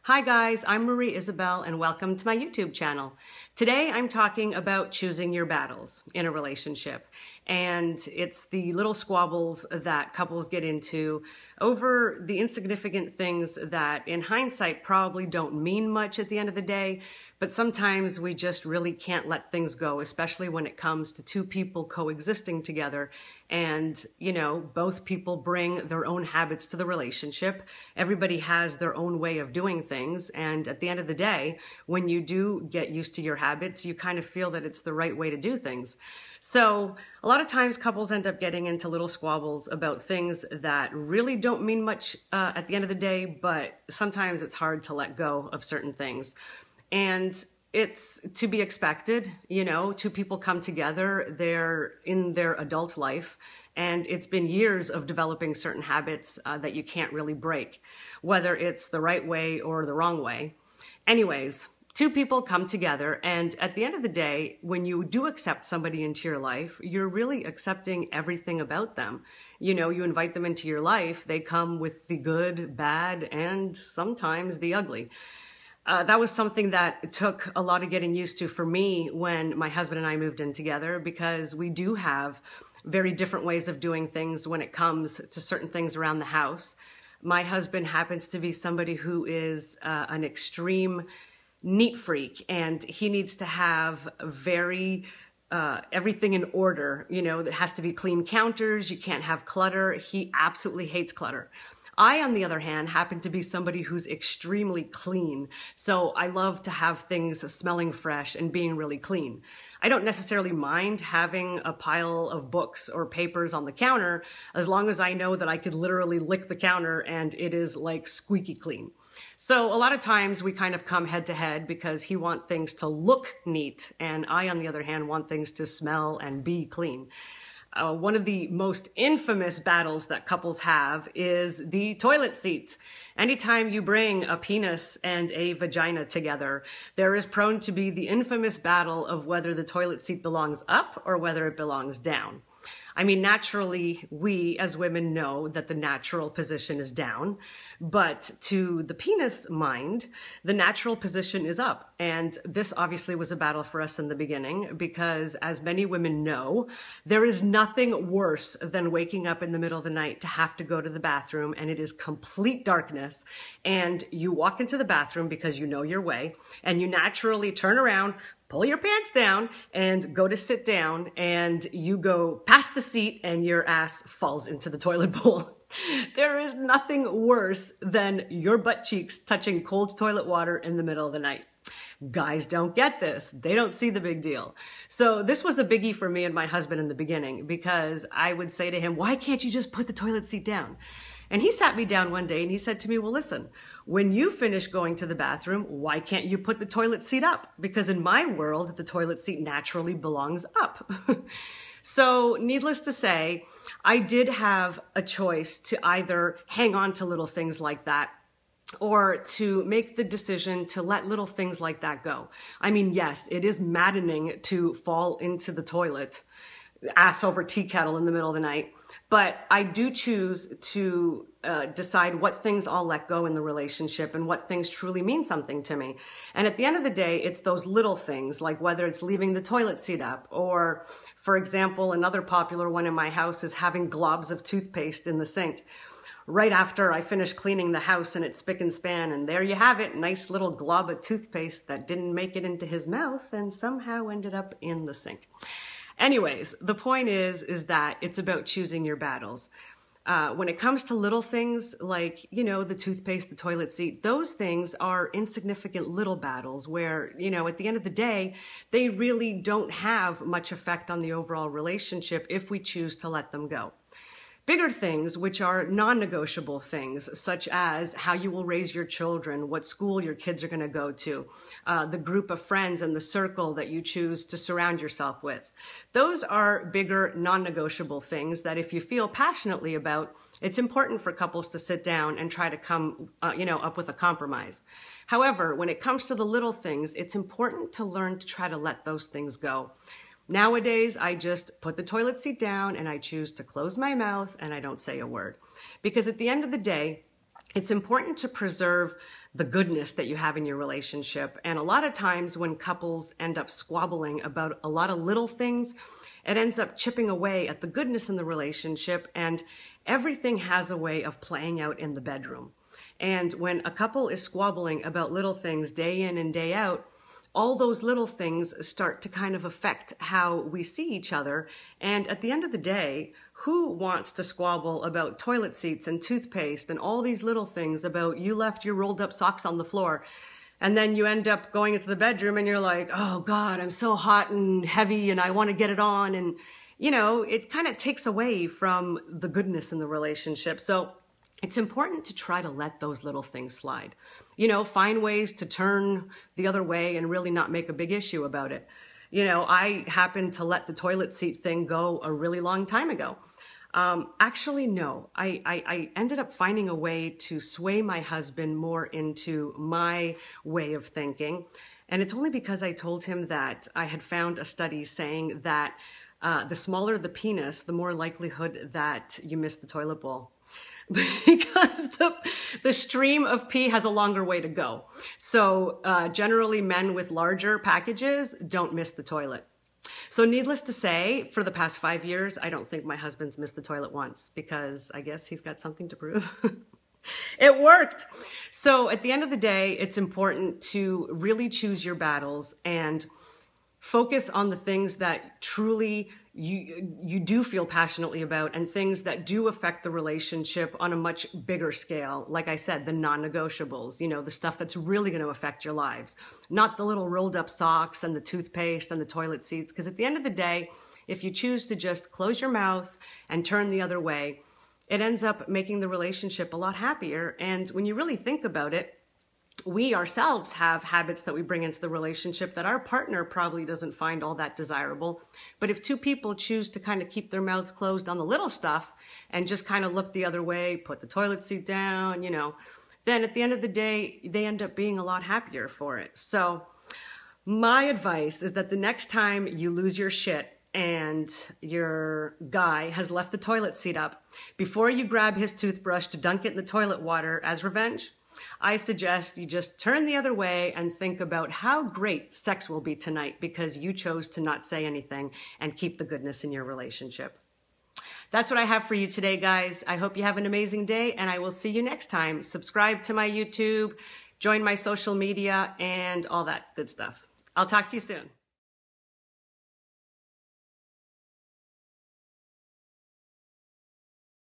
Hi guys, I'm Marie Isabel and welcome to my YouTube channel. Today I'm talking about choosing your battles in a relationship, and it's the little squabbles that couples get into over the insignificant things that in hindsight probably don't mean much at the end of the day, but sometimes we just really can't let things go, especially when it comes to two people coexisting together and, both people bring their own habits to the relationship. Everybody has their own way of doing things, and at the end of the day, when you do get used to your habits, you kind of feel that it's the right way to do things. So a lot of times couples end up getting into little squabbles about things that really don't mean much at the end of the day, but sometimes it's hard to let go of certain things. And it's to be expected, two people come together, they're in their adult life, and it's been years of developing certain habits that you can't really break, whether it's the right way or the wrong way. Anyways, two people come together, and at the end of the day, when you do accept somebody into your life, you're really accepting everything about them. You invite them into your life, they come with the good, bad, and sometimes the ugly. That was something that took a lot of getting used to for me when my husband and I moved in together, because we do have very different ways of doing things when it comes to certain things around the house. My husband happens to be somebody who is an extreme neat freak, and he needs to have everything in order. There has to be clean counters. You can't have clutter. He absolutely hates clutter. I, on the other hand, happen to be somebody who's extremely clean. So I love to have things smelling fresh and being really clean. I don't necessarily mind having a pile of books or papers on the counter, as long as I know that I could literally lick the counter and it is like squeaky clean. So a lot of times we kind of come head to head because he wants things to look neat, and I, on the other hand, want things to smell and be clean. One of the most infamous battles that couples have is the toilet seat. Anytime you bring a penis and a vagina together, there is prone to be the infamous battle of whether the toilet seat belongs up or whether it belongs down. I mean, naturally, we as women know that the natural position is down, but to the penis mind, the natural position is up. And this obviously was a battle for us in the beginning, because as many women know, there is nothing worse than waking up in the middle of the night to have to go to the bathroom and it is complete darkness, and you walk into the bathroom because you know your way, and you naturally turn around, pull your pants down and go to sit down, and you go past the seat and your ass falls into the toilet bowl. There is nothing worse than your butt cheeks touching cold toilet water in the middle of the night. Guys don't get this. They don't see the big deal. So this was a biggie for me and my husband in the beginning, because I would say to him, why can't you just put the toilet seat down? And he sat me down one day and he said to me, well, listen, when you finish going to the bathroom, why can't you put the toilet seat up? Because in my world, the toilet seat naturally belongs up. So needless to say, I did have a choice to either hang on to little things like that, or to make the decision to let little things like that go. I mean, yes, it is maddening to fall into the toilet, ass over tea kettle in the middle of the night, but I do choose to decide what things I'll let go in the relationship and what things truly mean something to me. And at the end of the day, it's those little things, like whether it's leaving the toilet seat up, or, for example, another popular one in my house is having globs of toothpaste in the sink right after I finish cleaning the house and it's spick and span, and there you have it, nice little glob of toothpaste that didn't make it into his mouth and somehow ended up in the sink. Anyways, the point is that it's about choosing your battles. When it comes to little things like, the toothpaste, the toilet seat, those things are insignificant little battles where, at the end of the day, they really don't have much effect on the overall relationship if we choose to let them go. Bigger things, which are non-negotiable things, such as how you will raise your children, what school your kids are going to go to, the group of friends and the circle that you choose to surround yourself with. Those are bigger, non-negotiable things that if you feel passionately about, it's important for couples to sit down and try to come, up with a compromise. However, when it comes to the little things, it's important to learn to try to let those things go. Nowadays, I just put the toilet seat down and I choose to close my mouth and I don't say a word. Because at the end of the day, It's important to preserve the goodness that you have in your relationship. And a lot of times when couples end up squabbling about a lot of little things, it ends up chipping away at the goodness in the relationship, and everything has a way of playing out in the bedroom. And when a couple is squabbling about little things day in and day out, all those little things start to kind of affect how we see each other. And at the end of the day, who wants to squabble about toilet seats and toothpaste and all these little things about you left your rolled up socks on the floor? And then you end up going into the bedroom and you're like, oh God, I'm so hot and heavy and I want to get it on. And, you know, it kind of takes away from the goodness in the relationship. So it's important to try to let those little things slide. You know, find ways to turn the other way and really not make a big issue about it. You know, I happened to let the toilet seat thing go a really long time ago. Actually, no. I ended up finding a way to sway my husband more into my way of thinking. And it's only because I told him that I had found a study saying that the smaller the penis, the more likelihood that you miss the toilet bowl. Because the stream of pee has a longer way to go. So generally men with larger packages don't miss the toilet. So needless to say, for the past 5 years, I don't think my husband's missed the toilet once, because I guess he's got something to prove. It worked. So at the end of the day, it's important to really choose your battles and focus on the things that truly you do feel passionately about, and things that do affect the relationship on a much bigger scale. Like I said, the non-negotiables, you know, the stuff that's really going to affect your lives, not the little rolled up socks and the toothpaste and the toilet seats. Because at the end of the day, if you choose to just close your mouth and turn the other way, it ends up making the relationship a lot happier. And when you really think about it, we ourselves have habits that we bring into the relationship that our partner probably doesn't find all that desirable. But if two people choose to kind of keep their mouths closed on the little stuff and just kind of look the other way, put the toilet seat down, you know, then at the end of the day, they end up being a lot happier for it. So my advice is that the next time you lose your shit and your guy has left the toilet seat up, before you grab his toothbrush to dunk it in the toilet water as revenge, I suggest you just turn the other way and think about how great sex will be tonight because you chose to not say anything and keep the goodness in your relationship. That's what I have for you today, guys. I hope you have an amazing day, and I will see you next time. Subscribe to my YouTube, join my social media, and all that good stuff. I'll talk to you soon.